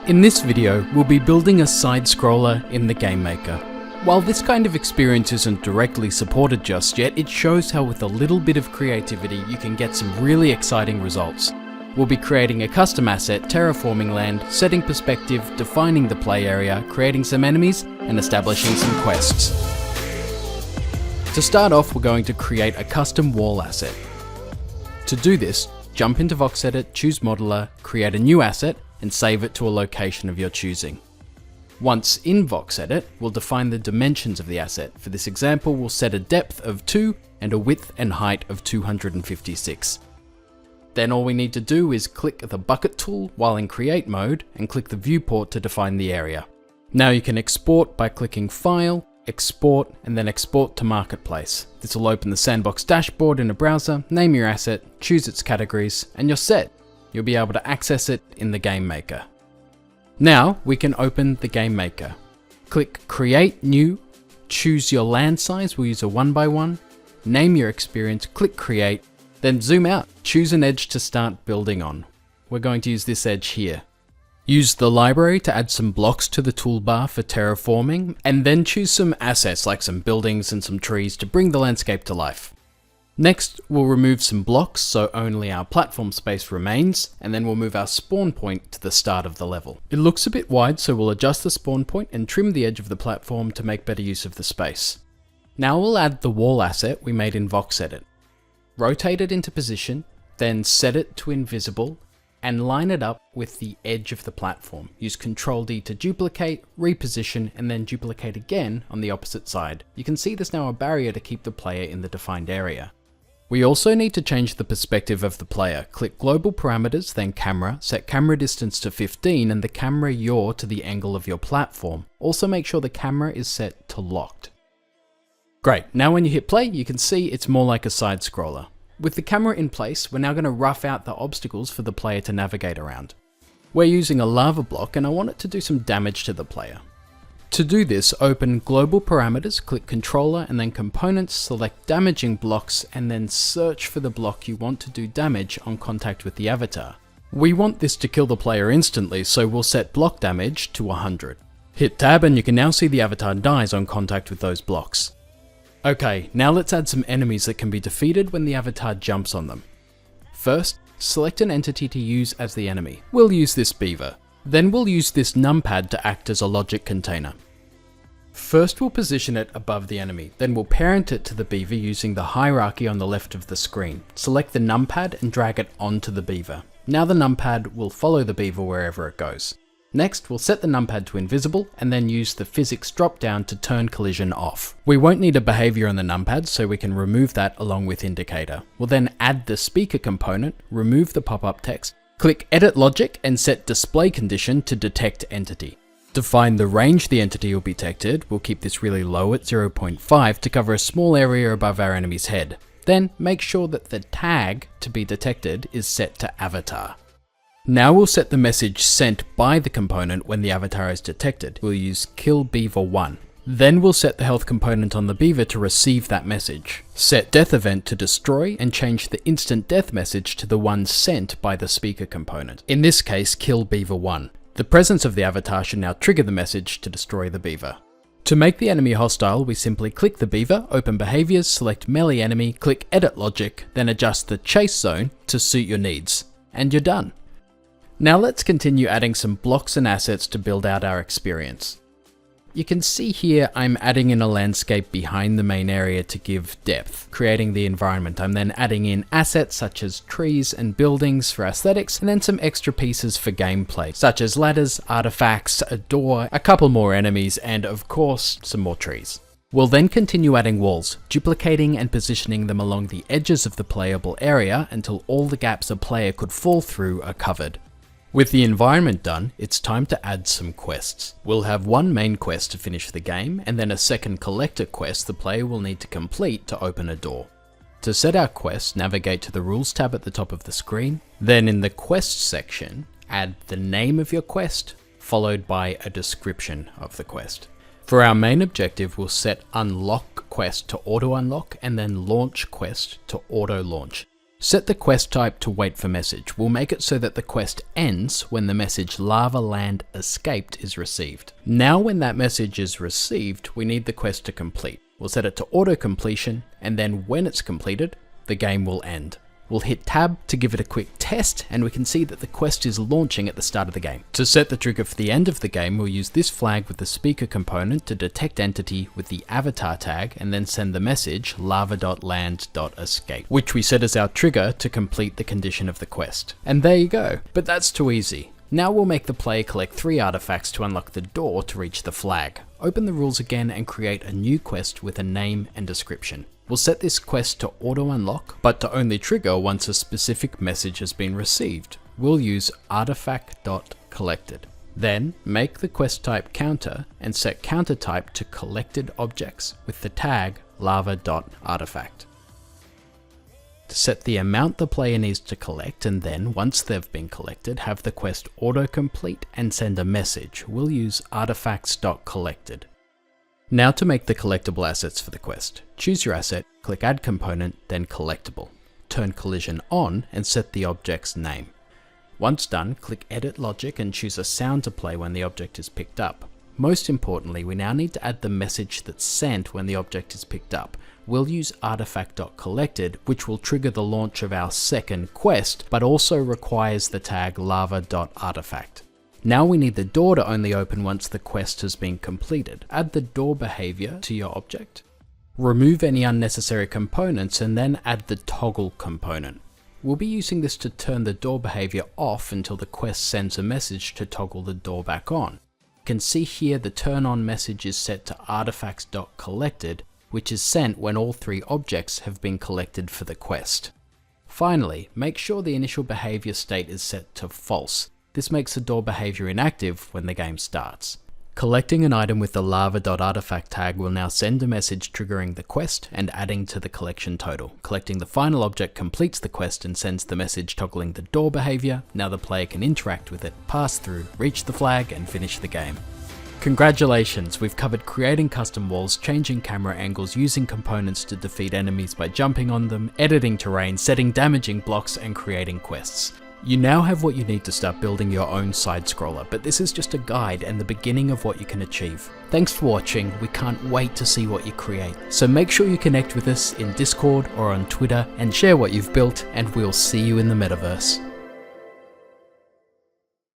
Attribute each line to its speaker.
Speaker 1: In this video, we'll be building a side-scroller in the Game Maker. While this kind of experience isn't directly supported just yet, it shows how with a little bit of creativity you can get some really exciting results. We'll be creating a custom asset, terraforming land, setting perspective, defining the play area, creating some enemies, and establishing some quests. To start off, we're going to create a custom wall asset. To do this, jump into VoxEdit, choose Modeler, create a new asset, and save it to a location of your choosing. Once in VoxEdit, we'll define the dimensions of the asset. For this example, we'll set a depth of 2 and a width and height of 256. Then all we need to do is click the bucket tool while in create mode and click the viewport to define the area. Now you can export by clicking File, Export, and then Export to Marketplace. This will open the Sandbox dashboard in a browser, name your asset, choose its categories, and you're set. You'll be able to access it in the Game Maker. Now we can open the Game Maker. Click Create New, choose your land size, we'll use a 1x1, name your experience, click Create, then zoom out, choose an edge to start building on. We're going to use this edge here. Use the library to add some blocks to the toolbar for terraforming, and then choose some assets like some buildings and some trees to bring the landscape to life. Next, we'll remove some blocks so only our platform space remains, and then we'll move our spawn point to the start of the level. It looks a bit wide, so we'll adjust the spawn point and trim the edge of the platform to make better use of the space. Now we'll add the wall asset we made in VoxEdit. Rotate it into position, then set it to invisible, and line it up with the edge of the platform. Use Ctrl-D to duplicate, reposition, and then duplicate again on the opposite side. You can see there's now a barrier to keep the player in the defined area. We also need to change the perspective of the player. Click Global Parameters, then Camera, set camera distance to 15 and the camera yaw to the angle of your platform. Also make sure the camera is set to locked. Great, now when you hit play, you can see it's more like a side scroller. With the camera in place, we're now going to rough out the obstacles for the player to navigate around. We're using a lava block and I want it to do some damage to the player. To do this, open Global Parameters, click Controller and then Components, select Damaging Blocks and then search for the block you want to do damage on contact with the avatar. We want this to kill the player instantly, so we'll set block damage to 100. Hit Tab and you can now see the avatar dies on contact with those blocks. Okay, now let's add some enemies that can be defeated when the avatar jumps on them. First, select an entity to use as the enemy. We'll use this beaver. Then we'll use this numpad to act as a logic container. First we'll position it above the enemy, then we'll parent it to the beaver using the hierarchy on the left of the screen. Select the numpad and drag it onto the beaver. Now the numpad will follow the beaver wherever it goes. Next, we'll set the numpad to invisible and then use the physics drop down to turn collision off. We won't need a behavior on the numpad, so we can remove that along with indicator. We'll then add the speaker component, remove the pop-up text, click Edit Logic and set Display Condition to detect entity. Define the range the entity will be detected. We'll keep this really low at 0.5 to cover a small area above our enemy's head. Then make sure that the tag to be detected is set to avatar. Now we'll set the message sent by the component when the avatar is detected. We'll use Kill Beaver 1. Then we'll set the health component on the beaver to receive that message. Set death event to destroy and change the instant death message to the one sent by the speaker component. In this case, Kill Beaver 1. The presence of the avatar should now trigger the message to destroy the beaver. To make the enemy hostile, we simply click the beaver, open behaviors, select melee enemy, click Edit Logic, then adjust the chase zone to suit your needs. And you're done. Now let's continue adding some blocks and assets to build out our experience. You can see here I'm adding in a landscape behind the main area to give depth, creating the environment. I'm then adding in assets such as trees and buildings for aesthetics, and then some extra pieces for gameplay, such as ladders, artifacts, a door, a couple more enemies, and of course, some more trees. We'll then continue adding walls, duplicating and positioning them along the edges of the playable area until all the gaps a player could fall through are covered. With the environment done, it's time to add some quests. We'll have one main quest to finish the game, and then a second collector quest the player will need to complete to open a door. To set our quest, navigate to the Rules tab at the top of the screen. Then in the Quest section, add the name of your quest, followed by a description of the quest. For our main objective, we'll set Unlock Quest to auto-unlock, and then Launch Quest to auto-launch. Set the quest type to wait for message. We'll make it so that the quest ends when the message lava land escaped is received. Now when that message is received, we need the quest to complete. We'll set it to auto completion, and then when it's completed, the game will end. We'll hit tab to give it a quick test, and we can see that the quest is launching at the start of the game. To set the trigger for the end of the game, we'll use this flag with the speaker component to detect entity with the avatar tag, and then send the message lava.land.escape, which we set as our trigger to complete the condition of the quest. And there you go. But that's too easy. Now we'll make the player collect 3 artifacts to unlock the door to reach the flag. Open the rules again and create a new quest with a name and description. We'll set this quest to auto unlock, but to only trigger once a specific message has been received. We'll use artifact.collected. Then make the quest type counter and set counter type to collected objects with the tag lava.artifact. To set the amount the player needs to collect, and then once they've been collected, have the quest autocomplete and send a message. We'll use artifacts.collected. Now to make the collectible assets for the quest. Choose your asset, click add component, then collectible. Turn collision on and set the object's name. Once done, click edit logic and choose a sound to play when the object is picked up. Most importantly, we now need to add the message that's sent when the object is picked up. We'll use artifact.collected, which will trigger the launch of our second quest, but also requires the tag lava.artifact. Now we need the door to only open once the quest has been completed. Add the door behavior to your object. Remove any unnecessary components and then add the toggle component. We'll be using this to turn the door behavior off until the quest sends a message to toggle the door back on. You can see here the turn on message is set to artifacts.collected, which is sent when all 3 objects have been collected for the quest. Finally, make sure the initial behavior state is set to false. This makes the door behavior inactive when the game starts. Collecting an item with the lava.artifact tag will now send a message triggering the quest and adding to the collection total. Collecting the final object completes the quest and sends the message toggling the door behavior. Now the player can interact with it, pass through, reach the flag, and finish the game. Congratulations, we've covered creating custom walls, changing camera angles, using components to defeat enemies by jumping on them, editing terrain, setting damaging blocks, and creating quests. You now have what you need to start building your own side-scroller, but this is just a guide and the beginning of what you can achieve. Thanks for watching, we can't wait to see what you create. So make sure you connect with us in Discord or on Twitter and share what you've built, and we'll see you in the metaverse.